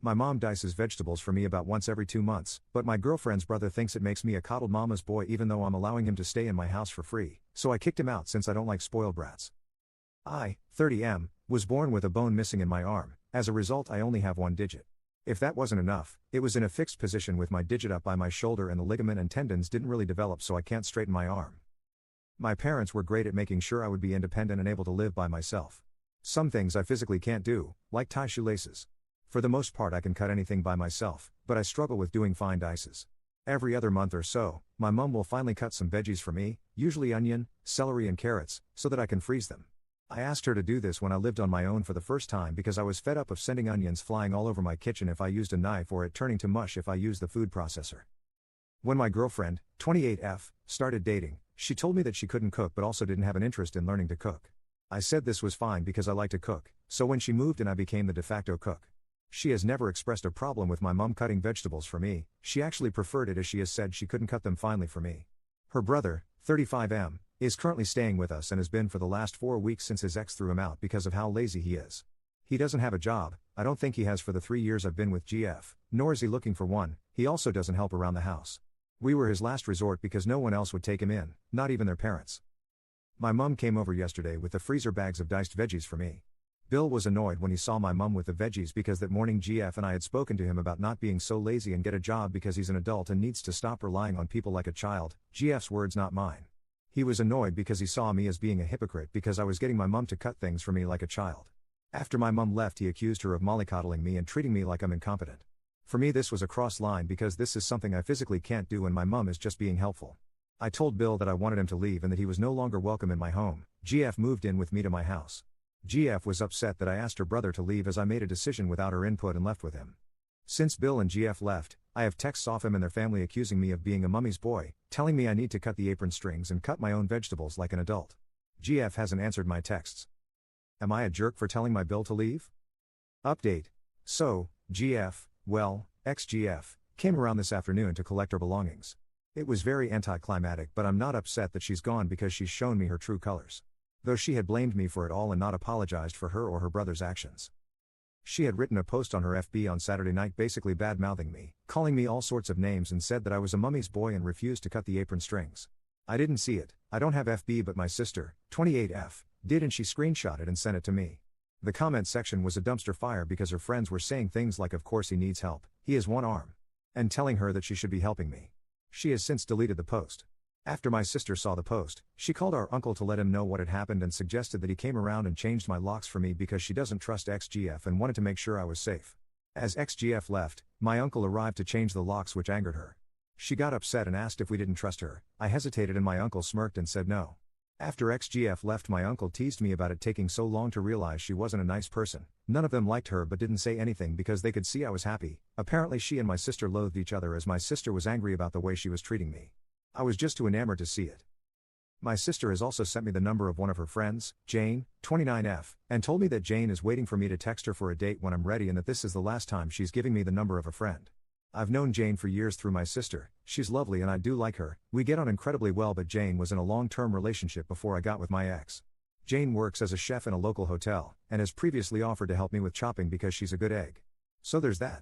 My mom dices vegetables for me about once every 2 months, but my girlfriend's brother thinks it makes me a coddled mama's boy even though I'm allowing him to stay in my house for free, so I kicked him out since I don't like spoiled brats. I, 30M, was born with a bone missing in my arm. As a result I only have one digit. If that wasn't enough, it was in a fixed position with my digit up by my shoulder and the ligament and tendons didn't really develop so I can't straighten my arm. My parents were great at making sure I would be independent and able to live by myself. Some things I physically can't do, like tie shoelaces. For the most part I can cut anything by myself, but I struggle with doing fine dices. Every other month or so, my mom will finally cut some veggies for me, usually onion, celery and carrots, so that I can freeze them. I asked her to do this when I lived on my own for the first time because I was fed up of sending onions flying all over my kitchen if I used a knife or it turning to mush if I used the food processor. When my girlfriend, 28F, started dating, she told me that she couldn't cook but also didn't have an interest in learning to cook. I said this was fine because I like to cook, so when she moved in I became the de facto cook. She has never expressed a problem with my mom cutting vegetables for me, she actually preferred it as she has said she couldn't cut them finely for me. Her brother, 35M, is currently staying with us and has been for the last 4 weeks since his ex threw him out because of how lazy he is. He doesn't have a job, I don't think he has for the 3 years I've been with GF, nor is he looking for one, he also doesn't help around the house. We were his last resort because no one else would take him in, not even their parents. My mum came over yesterday with the freezer bags of diced veggies for me. Bill was annoyed when he saw my mum with the veggies because that morning GF and I had spoken to him about not being so lazy and get a job because he's an adult and needs to stop relying on people like a child, GF's words not mine. He was annoyed because he saw me as being a hypocrite because I was getting my mum to cut things for me like a child. After my mum left he accused her of mollycoddling me and treating me like I'm incompetent. For me this was a cross line because this is something I physically can't do and my mum is just being helpful. I told Bill that I wanted him to leave and that he was no longer welcome in my home. GF moved in with me to my house. GF was upset that I asked her brother to leave as I made a decision without her input and left with him. Since Bill and GF left, I have texts off him and their family accusing me of being a mummy's boy, telling me I need to cut the apron strings and cut my own vegetables like an adult. GF hasn't answered my texts. Am I a jerk for telling my Bill to leave? Update. So, GF, well, ex-GF, came around this afternoon to collect her belongings. It was very anticlimactic but I'm not upset that she's gone because she's shown me her true colors. Though she had blamed me for it all and not apologized for her or her brother's actions. She had written a post on her FB on Saturday night basically bad-mouthing me, calling me all sorts of names and said that I was a mummy's boy and refused to cut the apron strings. I didn't see it, I don't have FB but my sister, 28F, did and she screenshot it and sent it to me. The comment section was a dumpster fire because her friends were saying things like of course he needs help, he has one arm. And telling her that she should be helping me. She has since deleted the post. After my sister saw the post, she called our uncle to let him know what had happened and suggested that he came around and changed my locks for me because she doesn't trust ex-GF and wanted to make sure I was safe. As ex-GF left, my uncle arrived to change the locks which angered her. She got upset and asked if we didn't trust her. I hesitated and my uncle smirked and said no. After ex-GF left my uncle teased me about it taking so long to realize she wasn't a nice person. None of them liked her but didn't say anything because they could see I was happy. Apparently she and my sister loathed each other as my sister was angry about the way she was treating me. I was just too enamored to see it. My sister has also sent me the number of one of her friends, Jane, 29F, and told me that Jane is waiting for me to text her for a date when I'm ready and that this is the last time she's giving me the number of a friend. I've known Jane for years through my sister, she's lovely and I do like her, we get on incredibly well but Jane was in a long-term relationship before I got with my ex. Jane works as a chef in a local hotel, and has previously offered to help me with chopping because she's a good egg. So there's that.